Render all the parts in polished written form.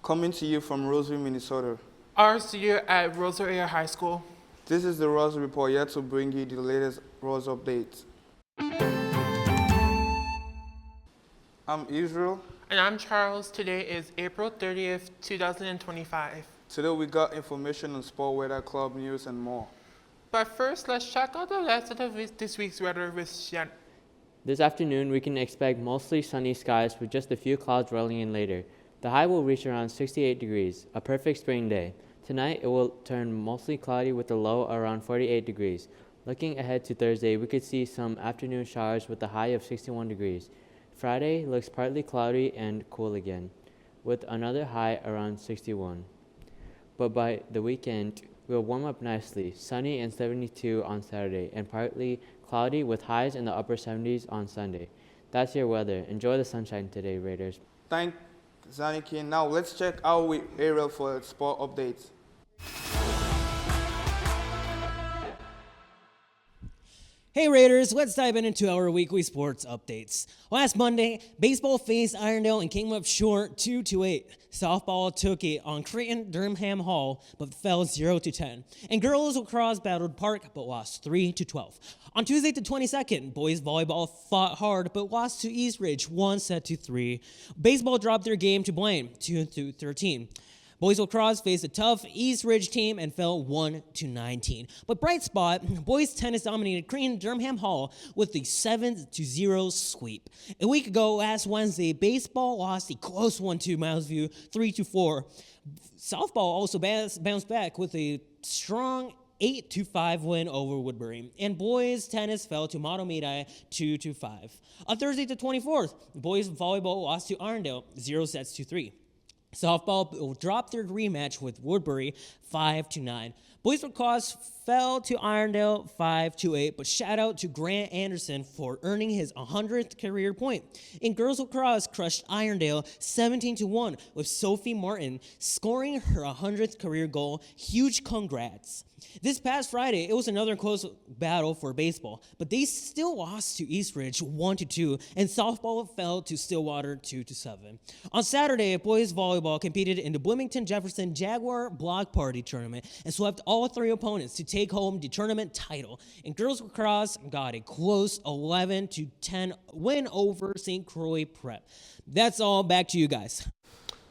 Coming to you from Roseville, Minnesota. Our studio at Rosario High School. This is the Rose Report, here to bring you the latest Rose updates. I'm Israel. And I'm Charles. Today is April 30th, 2025. Today we got information on sport, weather, club news, and more. But first, let's check out the rest of this week's weather with Shan. This afternoon, we can expect mostly sunny skies with just a few clouds rolling in later. The high will reach around 68 degrees, a perfect spring day. Tonight, it will turn mostly cloudy with a low around 48 degrees. Looking ahead to Thursday, we could see some afternoon showers with a high of 61 degrees. Friday looks partly cloudy and cool again, with another high around 61. But by the weekend, we'll warm up nicely, sunny and 72 on Saturday, and partly cloudy with highs in the upper 70s on Sunday. That's your weather. Enjoy the sunshine today, Raiders. Thank Zaniki. Now let's check out with Ariel for sport updates. Hey Raiders, let's dive into our weekly sports updates. Last Monday, baseball faced Irondale and came up short 2-8. Softball took it on Creighton Durham Hall, but fell 0-10. And girls lacrosse battled Park, but lost 3-12. On Tuesday the 22nd, boys volleyball fought hard, but lost to East Ridge 1-3. Baseball dropped their game to Blaine 2-13. Boys lacrosse faced a tough East Ridge team and fell 1-19. But bright spot, boys tennis dominated Creighton Durham Hall with the 7-0 sweep. A week ago, last Wednesday, baseball lost a close one to Miles View 3-4. Softball also bounced back with a strong 8-5 win over Woodbury. And boys tennis fell to Matomidi 2-5. On Thursday the 24th, boys volleyball lost to Irondale 0-3. Softball dropped their rematch with Woodbury 5-9. Boys lacrosse fell to Irondale 5-8, but shout out to Grant Anderson for earning his 100th career point. And girls lacrosse crushed Irondale 17-1 with Sophie Martin scoring her 100th career goal. Huge congrats. This past Friday, it was another close battle for baseball, but they still lost to East Ridge 1-2, and softball fell to Stillwater 2-7. On Saturday, boys volleyball competed in the Bloomington Jefferson Jaguar Block Party Tournament and swept all three opponents to take home the tournament title. And girls lacrosse got a close 11-10 win over St. Croix Prep. That's all. Back to you guys.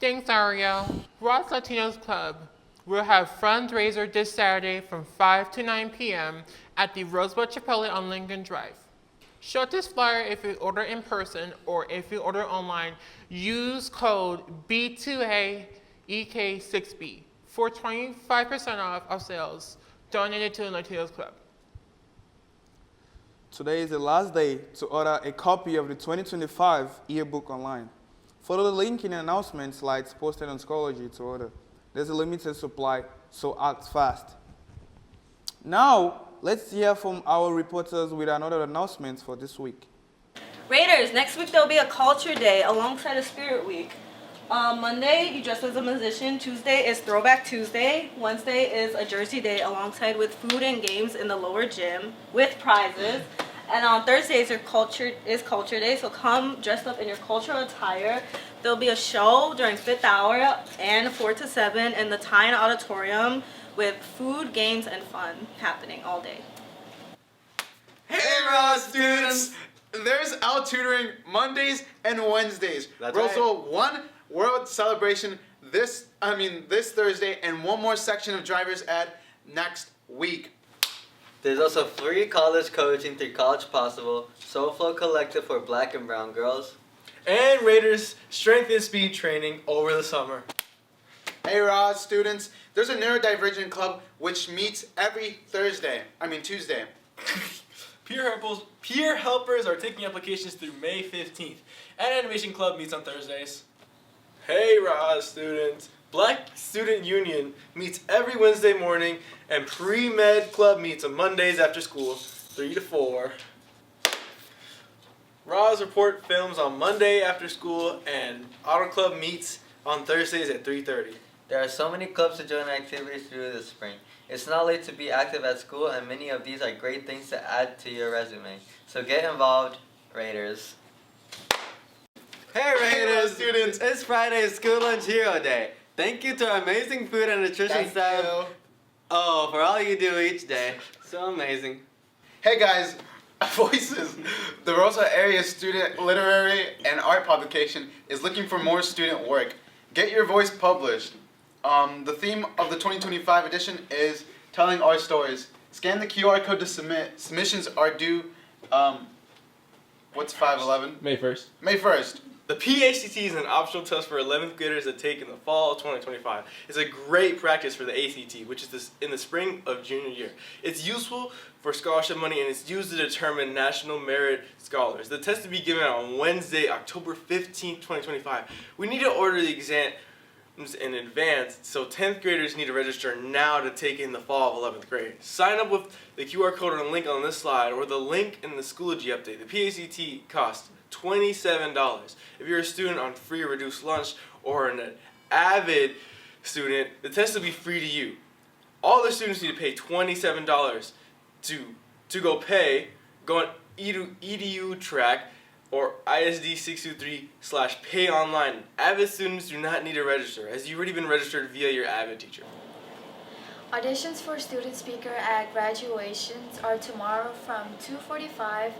Thanks, Ariel. Ross Latinos Club will have fundraiser this Saturday from 5 to 9 p.m. at the Rosebud Chipotle on Lincoln Drive. Short this flyer if you order in person or if you order online. Use code B2AEK6B for 25% off of sales donated to the Latinos Club. Today is the last day to order a copy of the 2025 yearbook online. Follow the link in the announcement slides posted on Schoology to order. There's a limited supply, so act fast. Now, let's hear from our reporters with another announcement for this week. Raiders, next week there'll be a culture day alongside a spirit week. Monday, you dress as a musician. Tuesday is Throwback Tuesday. Wednesday is a jersey day alongside with food and games in the lower gym with prizes. And on Thursdays, culture day, so come dressed up in your cultural attire. There'll be a show during 5th hour and 4 to 7 in the Tyne Auditorium with food, games, and fun happening all day. Hey, Ross students! There's out tutoring Mondays and Wednesdays. That's Roseville One World Celebration this Thursday, and one more section of driver's ed next week. There's also free college coaching through College Possible, SoulFlow Collective for Black and Brown girls, and Raiders strength and speed training over the summer. Hey, Ross students! There's a neurodivergent club which meets every Tuesday. Peer helpers are taking applications through May 15th, and Animation Club meets on Thursdays. Hey, Ross students! Black Student Union meets every Wednesday morning, and Pre-Med Club meets on Mondays after school, 3 to 4. Roz Report films on Monday after school, and Auto Club meets on Thursdays at 3:30. There are so many clubs to join activities through this spring. It's not late to be active at school, and many of these are great things to add to your resume. So get involved, Raiders. Hey Raiders students, it's Friday School Lunch Hero Day. Thank you to our amazing food and nutrition Thank staff. you. Oh, for all you do each day. So amazing. Hey guys, Voices, the Rosa Area Student Literary and Art Publication is looking for more student work. Get your voice published. The theme of the 2025 edition is telling our stories. Scan the QR code to submit. Submissions are due, what's 5/11? May 1st. May 1st. The PACT is an optional test for 11th graders to take in the fall of 2025. It's a great practice for the ACT, which is in the spring of junior year. It's useful for scholarship money and it's used to determine national merit scholars. The test to be given on Wednesday, October 15th, 2025. We need to order the exams in advance, so 10th graders need to register now to take in the fall of 11th grade. Sign up with the QR code or the link on this slide or the link in the Schoology update. The PACT costs $27. If you're a student on free or reduced lunch or an avid student, the test will be free to you. All the students need to pay $27 to go on edu track or ISD 623/pay online. Avid students do not need to register, as you've already been registered via your Avid teacher. Auditions for student speaker at graduations are tomorrow from 2:45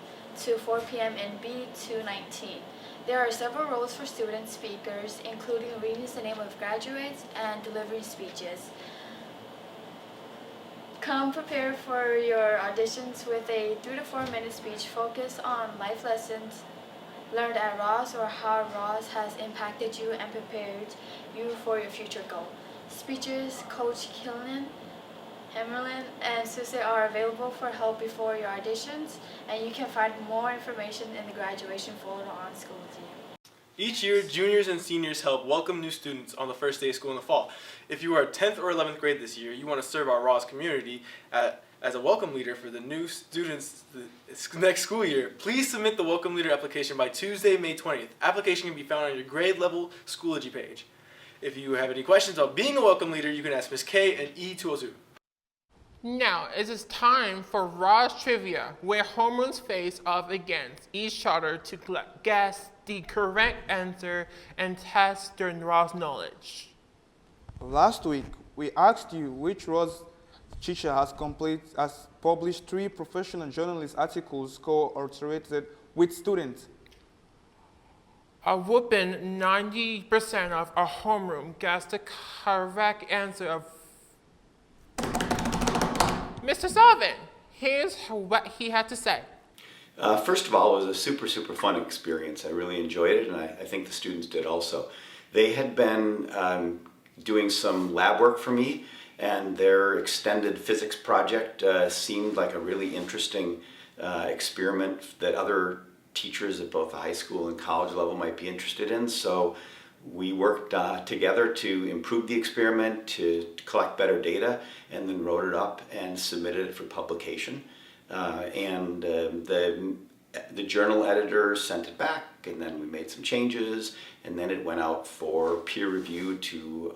to 4 p.m. in B219. There are several roles for student speakers, including reading the name of graduates and delivering speeches. Come prepared for your auditions with a 3 to 4 minute speech focused on life lessons learned at Ross or how Ross has impacted you and prepared you for your future goal. Speeches, Coach Killian, Hemerlin, and Suse are available for help before your auditions, and you can find more information in the graduation folder on Schoology. Each year, juniors and seniors help welcome new students on the first day of school in the fall. If you are 10th or 11th grade this year, you want to serve our Ross community as a welcome leader for the new students next school year, please submit the welcome leader application by Tuesday, May 20th. Application can be found on your grade level Schoology page. If you have any questions about being a welcome leader, you can ask Ms. K and E202. Now it is time for Ross Trivia, where homerooms face off against each other to guess the correct answer and test their Ross knowledge. Last week, we asked you which Ross teacher has published 3 professional journalist articles co-authored with students. A whooping 90% of our homeroom guessed the correct answer of Mr. Sullivan. Here's what he had to say. First of all, it was a super fun experience. I really enjoyed it, and I think the students did also. They had been doing some lab work for me, and their extended physics project seemed like a really interesting experiment that other teachers at both the high school and college level might be interested in. So we worked together to improve the experiment, to collect better data, and then wrote it up and submitted it for publication. The journal editor sent it back, and then we made some changes, and then it went out for peer review to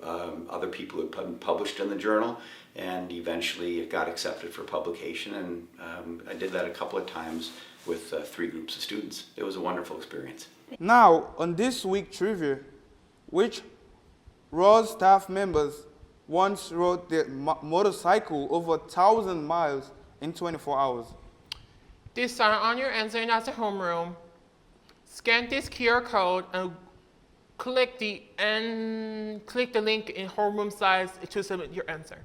other people who had published in the journal, and eventually it got accepted for publication, and I did that a couple of times with 3 groups of students. It was a wonderful experience. Now, on this week trivia, which Ross staff members once rode their motorcycle over 1,000 miles in 24 hours? Decide on your answer in the homeroom. Scan this QR code and click the link in homeroom slides to submit your answer.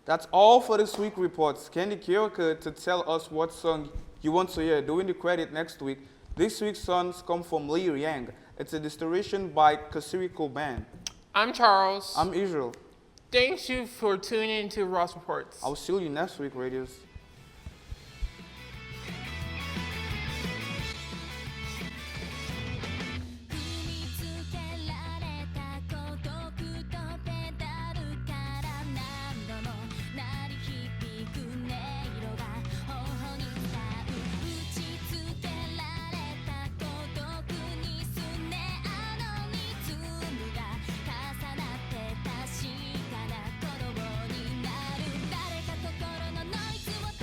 That's all for this week report. Scan the QR code to tell us what song you want to hear during the credit next week. This week's songs come from Lee Yang. It's a distillation by Kasiriko Band. I'm Charles. I'm Israel. Thank you for tuning in to Ross Reports. I'll see you next week, Radios.「誰か心のノイズを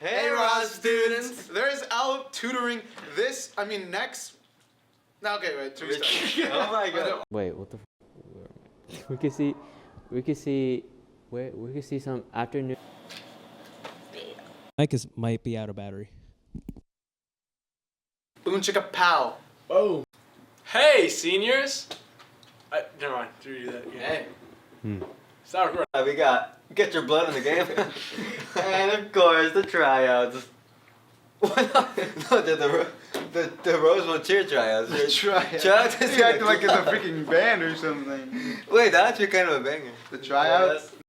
Hey, Ross students! There's Al tutoring next. No, okay, wait, two steps. Oh my god. Wait, what the? We could see some afternoon. Mike might be out of battery. Boom chicka pow. Boom. Hey, seniors! Never mind. Do that again. Hey. Stop recording. We got Get Your Blood in the Game. And of course, the tryouts. No, the Rosewood Cheer tryouts. Tryouts is You acting like it's a freaking band or something. Wait, that's actually kind of a banger. The tryouts?